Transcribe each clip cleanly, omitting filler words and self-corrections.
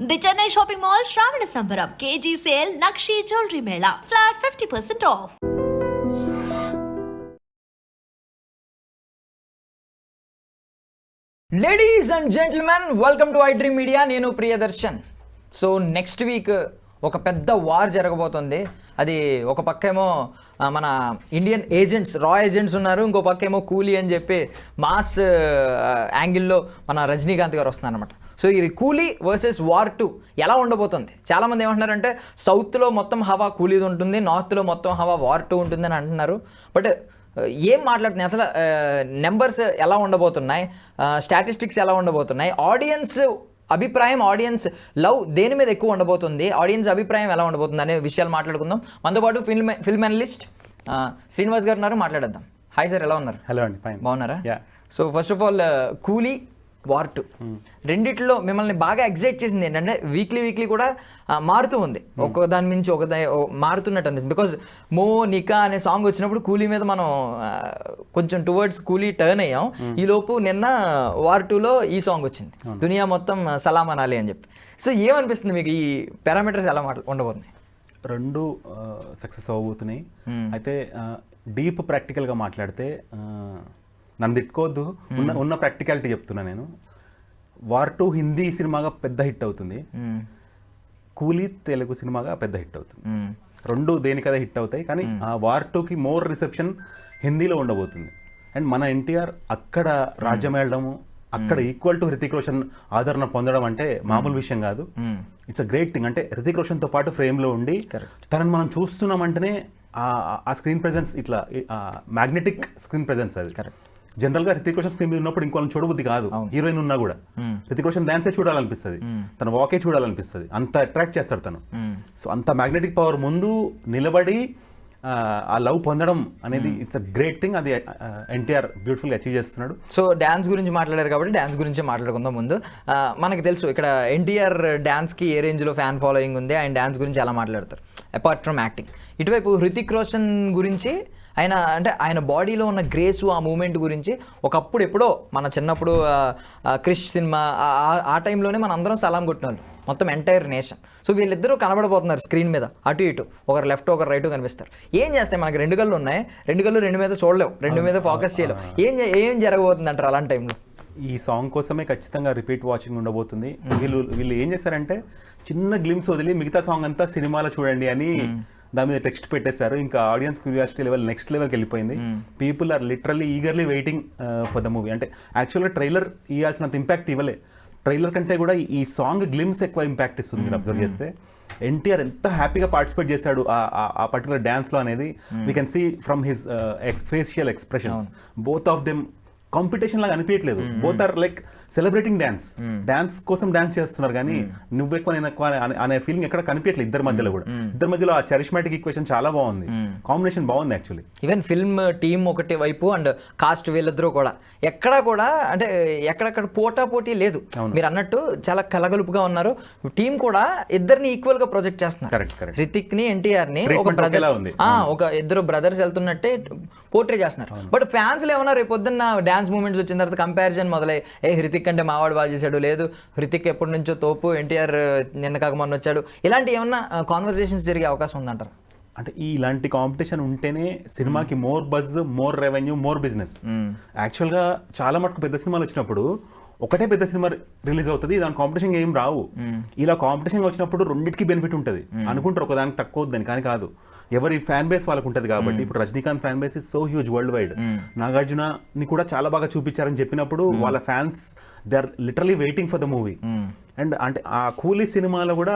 The Chennai shopping mall శ్రావణ సంబరం KG sale నక్షి జ్యువెలరీ మేళా flat 50% off. Ladies and gentlemen, welcome to iDream media. నేను ప్రియదర్శన్. సో నెక్స్ట్ వీక్ ఒక పెద్ద వార్ జరగబోతుంది. అది ఒక పక్కేమో మన ఇండియన్ ఏజెంట్స్, రా ఏజెంట్స్ ఉన్నారు, ఇంకో పక్కేమో కూలీ అని చెప్పి మాస్ యాంగిల్లో మన రజనీకాంత్ గారు వస్తున్నారు అనమాట. సో ఈ కూలీ వర్సెస్ వార్ 2 ఎలా ఉండబోతుంది? చాలామంది ఏమంటున్నారంటే సౌత్లో మొత్తం హవా కూలీది ఉంటుంది, నార్త్లో మొత్తం హవా వార్ 2 ఉంటుంది అని అంటున్నారు. బట్ ఏం మాట్లాడుతున్నాయి అసలు? నెంబర్స్ ఎలా ఉండబోతున్నాయి, స్టాటిస్టిక్స్ ఎలా ఉండబోతున్నాయి, ఆడియన్స్ అభిప్రాయం, ఆడియన్స్ లవ్ దేని మీద ఎక్కువ ఉండబోతుంది, ఆడియన్స్ అభిప్రాయం ఎలా ఉండబోతుంది అనే విషయాలు మాట్లాడుకుందాం. మనతో పాటు ఫిల్మ్ అనలిస్ట్ శ్రీనివాస్ గారు ఉన్నారు, మాట్లాడేద్దాం. హాయ్ సార్, ఎలా ఉన్నారు? హలో అండి, ఫైన్. బాగున్నారా? సో ఫస్ట్ ఆఫ్ ఆల్ కూలీ వార్ 2 రెండిట్లో మిమ్మల్ని బాగా ఎగ్జైట్ చేసింది ఏంటంటే వీక్లీ కూడా మారుతూ ఉంది, ఒక దాని నుంచి ఒక మారుతున్నట్టు అనిపిస్తుంది. బికాజ్ మో నికా అనే సాంగ్ వచ్చినప్పుడు కూలీ మీద మనం కొంచెం టువర్డ్స్ కూలీ టర్న్ అయ్యాం. ఈ లోపు నిన్న వార్ 2లో ఈ సాంగ్ వచ్చింది, దునియా మొత్తం సలాం అనాలి అని చెప్పి. సో ఏమనిపిస్తుంది మీకు? ఈ పారామీటర్స్ ఎలా ఉండబోతున్నాయి? రెండు సక్సెస్ అవ్వబోతున్నాయి. అయితే డీప్ ప్రాక్టికల్గా మాట్లాడితే నన్ను తిట్టుకోవద్దు, ఉన్న ప్రాక్టికాలిటీ చెప్తున్నా నేను. వార్ 2 హిందీ సినిమాగా పెద్ద హిట్ అవుతుంది, కూలీ తెలుగు సినిమాగా పెద్ద హిట్ అవుతుంది. రెండు దేనికదే హిట్ అవుతాయి, కానీ ఆ వార్ 2కి మోర్ రిసెప్షన్ హిందీలో ఉండబోతుంది. అండ్ మన ఎన్టీఆర్ అక్కడ రాజ్యం వెళ్ళడము, అక్కడ ఈక్వల్ టు హృతిక్ రోషన్ ఆదరణ పొందడం అంటే మామూలు విషయం కాదు. It's a great thing. అంటే హృతిక్ రోషన్తో పాటు ఫ్రేమ్లో ఉండి తనని మనం చూస్తున్నామంటేనే ఆ స్క్రీన్ ప్రెజెన్స్, ఇట్లా మ్యాగ్నెటిక్ స్క్రీన్ ప్రెజెన్స్. అది జనరల్గా హృతిక్ రోషన్ స్క్రీన్ మీద ఉన్నప్పుడు ఇంకోళ్ళని చూడబుద్ధి కాదు, హీరోయిన్ ఉన్నా కూడా. హృతిక్ రోషన్ డాన్సే చూడాలనిపిస్తుంది, తన వాకే చూడాలనిపిస్తుంది, అంత అట్రాక్ట్ చేస్తాడు తను. సో అంత మ్యాగ్నెటిక్ పవర్ ముందు నిలబడి ఆ లవ్ పొందడం అనేది ఇట్స్ అ గ్రేట్ థింగ్. అది ఎన్టీఆర్ బ్యూటిఫుల్గా అచీవ్ చేస్తున్నాడు. సో డ్యాన్స్ గురించి మాట్లాడారు కాబట్టి డ్యాన్స్ గురించి మాట్లాడుకుందాం. ముందు మనకు తెలుసు ఇక్కడ ఎన్టీఆర్ డ్యాన్స్కి ఏ రేంజ్లో ఫ్యాన్ ఫాలోయింగ్ ఉంది, ఆయన డ్యాన్స్ గురించి ఎలా మాట్లాడతారు అపార్ట్ ఫ్రమ్ యాక్టింగ్. ఇటువైపు హృతిక్ రోషన్ గురించి ఆయన బాడీలో ఉన్న గ్రేసు, ఆ మూమెంట్ గురించి ఒకప్పుడు ఎప్పుడో మన చిన్నప్పుడు క్రిష్ సినిమా ఆ టైంలోనే మన అందరం సలాం కొట్టిన వాళ్ళు, మొత్తం ఎంటైర్ నేషన్. సో వీళ్ళిద్దరూ కనబడబోతున్నారు స్క్రీన్ మీద, అటు ఇటు, ఒకరు లెఫ్ట్ ఒకరు రైట్ కనిపిస్తారు. ఏం చేస్తాయి? మనకి 2 కళ్ళు ఉన్నాయి, 2 కళ్ళు 2 మీద చూడలేవు, 2 మీద ఫోకస్ చేయలేవు. ఏం జరగబోతుంది అంటారు అలాంటి టైంలో? ఈ సాంగ్ కోసమే ఖచ్చితంగా రిపీట్ వాచింగ్ ఉండబోతుంది. వీళ్ళు ఏం చేశారంటే చిన్న గ్లిమ్స్ వదిలి మిగతా సాంగ్ అంతా సినిమాలో చూడండి అని దాని మీద టెక్స్ట్ పెట్టేశారు. ఇంకా ఆడియన్స్ క్యూరియాసిటీ లెవెల్ నెక్స్ట్ లెవెల్కి వెళ్ళిపోయింది. People are literally eagerly waiting for the movie. అంటే యాక్చువల్గా ట్రైలర్ ఇవ్వాల్సినంత ఇంపాక్ట్ ఇవ్వలే. ట్రైలర్ కంటే కూడా ఈ సాంగ్ గ్లిమ్స్ ఎక్కువ ఇంపాక్ట్ ఇస్తుంది. మీరు అబ్జర్వ్ చేస్తే ఎన్టీఆర్ ఎంత హ్యాపీగా పార్టిసిపేట్ చేశాడు ఆ పర్టికులర్ డాన్స్లో అనేది we can see from his facial expressions. Both of them competition లాగా అనిపించట్లేదు. Both are like celebrating dance కోసం డాన్స్ చేస్తున్నారు, కానీ నువ్వు ఎక్కువ నేను ఎక్కువ అనే ఫీలింగ్ ఎక్కడ కనిపించట్లేదు ఇద్దరి మధ్యలో కూడా. ఇద్దరి మధ్యలో ఆ చరిష్మాటిక్ ఈక్వేషన్ చాలా బాగుంది, కాంబినేషన్ బాగుంది యాక్చువల్లీ. ఈవెన్ ఫిల్మ్ టీమ్ ఒకటి వైపు అండ్ కాస్ట్ వీళ్ళిద్దరూ కూడా ఎక్కడా కూడా అంటే ఎక్కడెక్కడ పోటీ లేదు. మీరు అన్నట్టు చాలా కలగలుపుగా ఉన్నారు. టీం కూడా ఇద్దరిని ఈక్వల్ గా ప్రొజెక్ట్ చేస్తున్నారు. హృతిక్ ని, ఎన్టీఆర్ ని ఒక ఇద్దరు బ్రదర్స్ వెళ్తున్నట్టే పోర్ట్రే చేస్తున్నారు. బట్ ఫ్యాన్స్ లో ఏమన్నా రేపు పొద్దున్న డాన్స్ మూమెంట్స్ వచ్చిన తర్వాత కంపారిజన్ మొదలై, హృతిక్ అంటే మావాడు బాగా చేశాడు, లేదు హృతిక్ ఎప్పటి నుంచో తోపు, ఎన్టీఆర్ నిన్న కాక మొన్న వచ్చాడు, ఇలాంటి ఏమన్నా కాన్వర్సేషన్స్ జరిగే అవకాశం ఉందంటారు? అంటే ఇలాంటి కాంపిటీషన్ ఉంటేనే సినిమాకి more buzz, more revenue, more business. యాక్చువల్గా చాలా మటుకు పెద్ద సినిమాలు వచ్చినప్పుడు ఒకటే పెద్ద సినిమా రిలీజ్ అవుతుంది, దాని కాంపిటీషన్ ఏం రావు. ఇలా కాంపిటీషన్ వచ్చినప్పుడు రెండింటికి బెనిఫిట్ ఉంటుంది అనుకుంటారు, ఒకదానికి తక్కువ వద్దని. కానీ కాదు, ఎవరి ఫ్యాన్ బేస్ వాళ్ళకు ఉంటుంది కాబట్టి. ఇప్పుడు Rajinikanth fan base is so huge world wide. నాగార్జునని కూడా చాలా బాగా చూపించారని చెప్పినప్పుడు వాళ్ళ fans they are literally waiting for the movie. And అంటే ఆ కూలీ సినిమాలో కూడా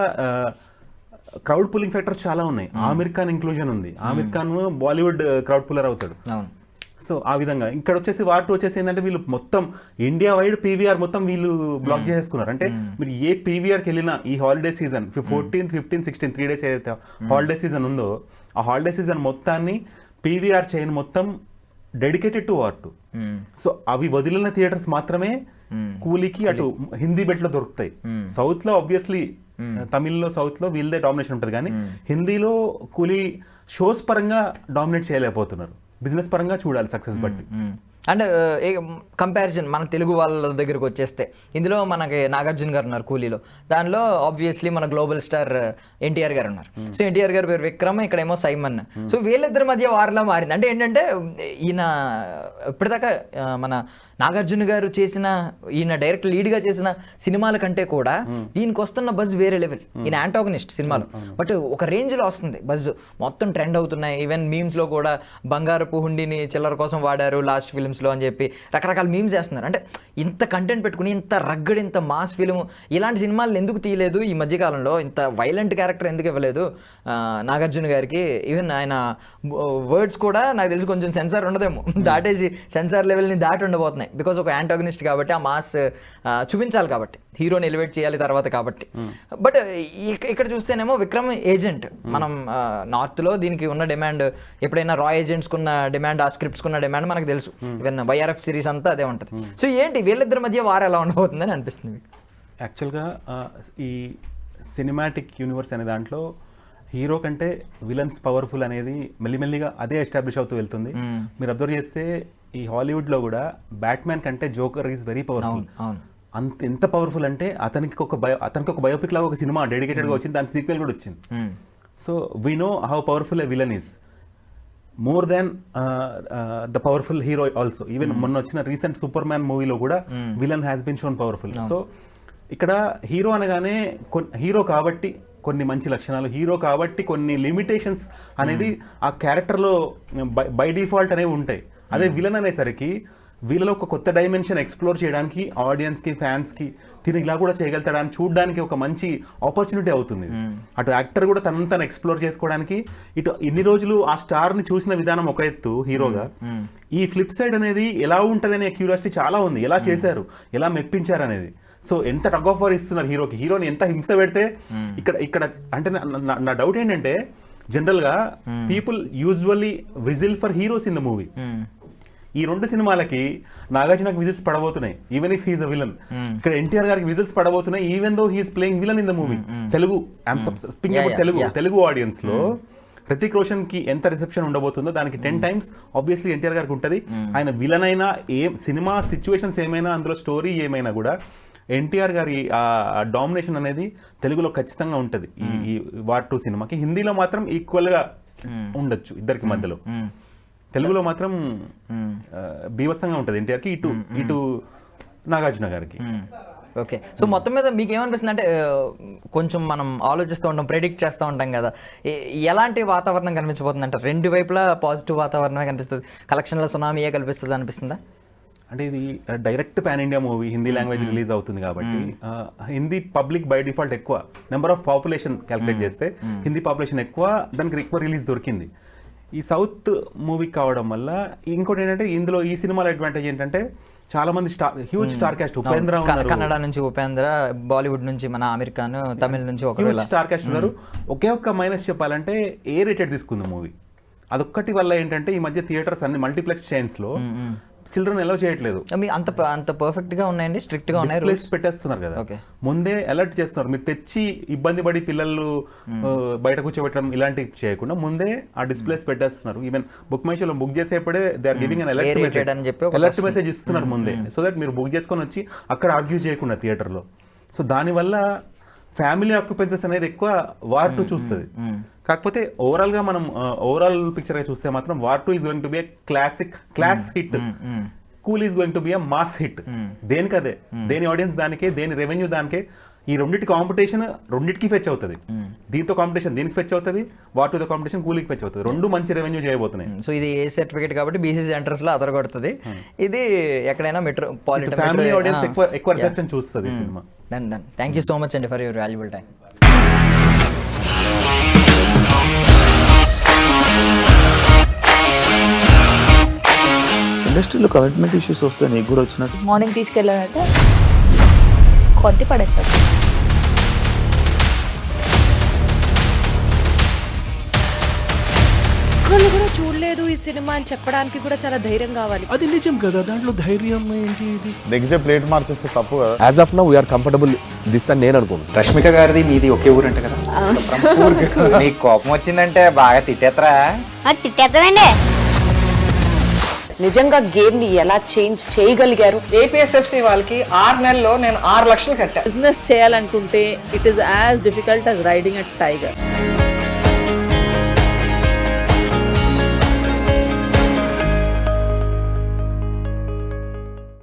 క్రౌడ్ పుల్లింగ్ ఫ్యాక్టర్స్ చాలా ఉన్నాయి. ఆమిర్ ఖాన్ ఇంక్లూజన్ ఉంది. ఆమిర్ ఖాన్ బాలీవుడ్ క్రౌడ్ పుల్లర్ అవుతాడు. సో ఆ విధంగా ఇక్కడ వచ్చేసి వార్ 2 వచ్చేసి ఏంటంటే వీళ్ళు మొత్తం ఇండియా వైడ్ పీవీఆర్ మొత్తం వీళ్ళు బ్లాక్ చేసుకున్నారు. అంటే మీరు ఏ పీవీఆర్కి వెళ్ళినా ఈ హాలిడే సీజన్ 14, 15, 16 3 days ఏదైతే హాలిడే సీజన్ ఉందో ఆ హాలిడే సీజన్ మొత్తాన్ని పీవీఆర్ చైన్ మొత్తం డెడికేటెడ్ టు వార్ 2. సో అవి వదిలిన థియేటర్స్ మాత్రమే కూలీకి అటు హిందీ బెట్లో దొరుకుతాయి. సౌత్ లో ఆబ్వియస్లీ తమిళ్లో, సౌత్ లో వీళ్ళదే డామినేషన్ ఉంటుంది, కానీ హిందీలో కూలీ షోస్ పరంగా డామినేట్ చేయలేకపోతున్నారు. బిజినెస్ పరంగా చూడాలి సక్సెస్ బట్టి. అండ్ కంపారిజన్ మన తెలుగు వాళ్ళ దగ్గరకు వచ్చేస్తే ఇందులో మనకి నాగార్జున గారు ఉన్నారు కూలీలో, దానిలో ఆబ్వియస్లీ మన గ్లోబల్ స్టార్ ఎన్టీఆర్ గారు ఉన్నారు. సో ఎన్టీఆర్ గారు పేరు విక్రమ్, ఇక్కడేమో సైమన్. సో వీళ్ళిద్దరి మధ్య వారిలా మారింది. అంటే ఏంటంటే ఈయన ఇప్పటిదాకా మన నాగార్జున గారు చేసిన, ఈయన డైరెక్ట్ లీడ్గా చేసిన సినిమాల కంటే కూడా దీనికి వస్తున్న బజ్ వేరే లెవెల్. ఈయన యాంటాగనిస్ట్ సినిమాలు, బట్ ఒక రేంజ్లో వస్తుంది బజ్, మొత్తం ట్రెండ్ అవుతున్నాయి. ఈవెన్ మీమ్స్లో కూడా బంగారపు హుండీని చిల్లర కోసం వాడారు లాస్ట్ ఫిల్మ్స్లో అని చెప్పి రకరకాల మీమ్స్ చేస్తున్నారు. అంటే ఇంత కంటెంట్ పెట్టుకుని, ఇంత రగ్గడి, ఇంత మాస్ ఫిల్మ్, ఇలాంటి సినిమాలు ఎందుకు తీయలేదు ఈ మధ్యకాలంలో? ఇంత వైలెంట్ క్యారెక్టర్ ఎందుకు ఇవ్వలేదు నాగార్జున గారికి? ఈవెన్ ఆయన వర్డ్స్ కూడా నాకు తెలిసి కొంచెం సెన్సార్ ఉండదేమో, దాటేసి సెన్సార్ లెవెల్ని దాటి ఉండబోతున్నాయి. బికాజ్ ఒక యాంటాగనిస్ట్ కాబట్టి ఆ మాస్ చూపించాలి, కాబట్టి హీరోని ఎలివేట్ చేయాలి తర్వాత కాబట్టి. బట్ ఇక్కడ చూస్తేనేమో విక్రమ్ ఏజెంట్, మనం నార్త్లో దీనికి ఉన్న డిమాండ్, ఎప్పుడైనా రా ఏజెంట్స్కున్న డిమాండ్, ఆ స్క్రిప్ట్స్కున్న డిమాండ్ మనకు తెలుసు. ఈవెన్ వైఆర్ఎఫ్ సిరీస్ అంతా అదే ఉంటుంది. సో ఏంటి వీళ్ళిద్దరి మధ్య వారు ఎలా ఉండబోతుందని అనిపిస్తుంది? యాక్చువల్గా ఈ సినిమాటిక్ యూనివర్స్ అనే దాంట్లో హీరో కంటే విలన్స్ పవర్ఫుల్ అనేది మెల్లిమెల్లిగా అదే ఎస్టాబ్లిష్ అవుతూ వెళ్తుంది. మీరు అబ్జర్వ్ చేస్తే ఈ హాలీవుడ్లో కూడా బ్యాట్మ్యాన్ కంటే జోకర్ ఈజ్ వెరీ పవర్ఫుల్. అంత ఎంత పవర్ఫుల్ అంటే అతనికి ఒక బయోపిక్ లాగా ఒక సినిమా డెడికేటెడ్గా వచ్చింది, దాని సీక్వెల్ కూడా వచ్చింది. So we know how powerful a villain is, more than the powerful hero also. Even మొన్న వచ్చిన రీసెంట్ సూపర్ మ్యాన్ మూవీలో కూడా villain has been shown powerful. So ఇక్కడ హీరో అనగానే హీరో కాబట్టి కొన్ని మంచి లక్షణాలు, హీరో కాబట్టి కొన్ని లిమిటేషన్స్ అనేది ఆ క్యారెక్టర్లో బై డిఫాల్ట్ అనేవి ఉంటాయి. అదే విలన్ అనేసరికి వీళ్ళలో ఒక కొత్త డైమెన్షన్ ఎక్స్ప్లోర్ చేయడానికి ఆడియన్స్కి, ఫ్యాన్స్కి తిని ఇలా కూడా చేయగలుగుతాడా అని చూడడానికి ఒక మంచి ఆపర్చునిటీ అవుతుంది. అటు యాక్టర్ కూడా తను ఎక్స్ప్లోర్ చేసుకోవడానికి, ఇటు ఇన్ని రోజులు ఆ స్టార్ని చూసిన విధానం ఒక ఎత్తు హీరోగా, ఈ ఫ్లిప్ సైడ్ అనేది ఎలా ఉంటుంది అనే క్యూరియాసిటీ చాలా ఉంది. ఎలా చేశారు, ఎలా మెప్పించారు అనేది. సో ఎంత టగ్ ఆఫ్ వార్ ఇస్తున్నారు హీరోకి, హీరోని ఎంత హింస పెడితే ఇక్కడ అంటే నా డౌట్ ఏంటంటే, జనరల్గా people usually whistle for heroes in the movie. ఈ రెండు సినిమాలకి నాగార్జునకి విజిల్స్ పడబోతున్నాయి, even if he's a villain. ఇక్కడ ఎన్టీఆర్ గారికి విజిల్స్ పడబోతున్నాయి, even though he's playing villain in the movie. Telugu audience లో హృతిక్ రోషన్ కి ఎంత రిసెప్షన్ ఉండబోతుందో దానికి 10 times ఆబ్వియస్లీ ఎన్టీఆర్ గారికి ఉంటుంది. ఆయన విలన్ అయినా, సినిమా సిచ్యువేషన్స్ ఏమైనా, అందులో స్టోరీ ఏమైనా కూడా ఎన్టీఆర్ గారి ఆ డామినేషన్ అనేది తెలుగులో ఖచ్చితంగా ఉంటుంది ఈ వార్ 2 సినిమాకి. హిందీలో మాత్రం ఈక్వల్ గా ఉండొచ్చు ఇద్దరికి మధ్యలో, తెలుగులో మాత్రం బీభత్సంగా ఉంటుంది ఎన్టీఆర్కి, ఇటు నాగార్జున గారికి. ఓకే, సో మొత్తం మీద మీకు ఏమనిపిస్తుంది అంటే, కొంచెం మనం ఆలోచిస్తూ ఉంటాం, ప్రెడిక్ట్ చేస్తూ ఉంటాం కదా, ఎలాంటి వాతావరణం కనిపించబోతుంది అంటే? రెండు వైపులా పాజిటివ్ వాతావరణమే కనిపిస్తుంది, కలెక్షన్ల సునామీయే కనిపిస్తుంది అనిపిస్తుందా? అంటే ఇది direct pan India movie, Hindi language release అవుతుంది కాబట్టి హిందీ పబ్లిక్ బై డిఫాల్ట్ ఎక్కువ, నెంబర్ ఆఫ్ పాపులేషన్ క్యాల్కులేట్ చేస్తే హిందీ పాపులేషన్ ఎక్కువ, దానికి ఎక్కువ రిలీజ్ దొరికింది. ఈ సౌత్ మూవీ కావడం వల్ల ఇంకోటి ఏంటంటే, ఇందులో ఈ సినిమాలో అడ్వాంటేజ్ ఏంటంటే చాలా మంది హ్యూజ్ స్టార్ కాస్ట్, ఉపేంద్ర ఉన్నారు, కన్నడ నుంచి ఉపేంద్ర, బాలీవుడ్ నుంచి మన ఆమిర్ ఖాన్, తమిళ నుంచి ఒక స్టార్ కాస్ట్ ఉన్నారు. ఒకే ఒక్క మైనస్ చెప్పాలంటే ఏ రేటెడ్ తీసుకుంది మూవీ, అదొక్కటి వల్ల ఏంటంటే ఈ మధ్య థియేటర్స్ అన్ని మల్టీప్లెక్స్ చైన్స్ లో చిల్డ్రన్ ఎలా చేయట్లేదు. అంత పర్ఫెక్ట్ గా ఉన్నాయండి, స్ట్రిక్ట్ గా ఉన్నాయి, డిస్ప్లేస్ పెట్టేస్తున్నారు కదా, ముందే అలర్ట్ చేస్తున్నారు. మీరు తెచ్చి ఇబ్బంది పడి పిల్లలు బయట కూర్చోబెట్టడం ఇలాంటివి చేయకుండా ముందే ఆ డిస్ప్లేస్ పెట్టేస్తున్నారు. ఈవెన్ బుక్ మై షోలో బుక్ చేసేప్పుడే they are giving alert message ఇస్తున్నారు ముందే, సో దట్ మీరు బుక్ చేసుకొని వచ్చి అక్కడ ఆర్గ్యూ చేయకుండా థియేటర్లో. సో దానివల్ల ఫ్యామిలీ ఆక్యుపెన్సెస్ అనేది ఎక్కువ వార్ 2 చూస్తుంది. కాకపోతే ఓవరాల్ గా మనం ఓవరాల్ పిక్చర్ గా చూస్తే మాత్రం War 2 is going to be a class hit, Coolie is going to be a mass hit. దేనికదే, దేని ఆడియన్స్ దానికే, దేని రెవెన్యూ దానికే. ఈ రెండింటి కాంపిటీషన్ రెండింటికి ఫెచ్ అవుతుంది. దీంతో కాంపిటీషన్ దీనికి ఫెచ్ అవుతుంది, వార్ 2 కాంపిటీషన్ కూలీకి ఫెచ్ అవుతుంది. రెండు మంచి రెవెన్యూ చేయబోతున్నాయి. సో ఇది ఏ సర్టిఫికేట్ కాబట్టి బీసీసీ సెంటర్స్ లో అదరగొడుతుంది. ఇది ఎక్కడైనా మెట్రోపాలిటన్ ఫ్యామిలీ ఆడియన్స్ ఎక్కువ రిసెప్షన్ చూస్తుంది ఈ cinema. Done. Thank you so much అండి ఫర్ యువర్ వాల్యుబుల్ టైం. ఇండస్ట్రీలో కమిట్మెంట్ ఇష్యూస్ వస్తే నీకు కూడా వచ్చినట్టు? మార్నింగ్ తీసుకెళ్ళానంటే కొట్టి పడేసాడు. ఒక్కళ్ళు కూడా చూడలేదు ఈ సినిమా అని చెప్పడానికి కూడా చాలా ధైర్యం కావాలి. అది నిజం కదా, దాంట్లో ధైర్యం ఏంటి? నెక్స్ట్ డే ప్లేట్ మార్చేస్తే తప్పు కదా. As of now we're comfortable this అని నేను అనుకుంటున్నాను. రష్మిక గారిది మీది ఒకే ఊరు అంట కదా? నీకు కోపం వచ్చిందంటే బాగా తిట్టేత్తరా? తిట్టేద్దామండి. నిజంగా గేమ్ ని ఎలా చేంజ్ చేయగలిగారు? ఏపీఎస్ఎఫ్సి వాళ్ళకి 6 నెలల్లో నేను 6 లక్షలు కట్టా. బిజినెస్ చేయాలనుకుంటే it is as difficult as riding a tiger.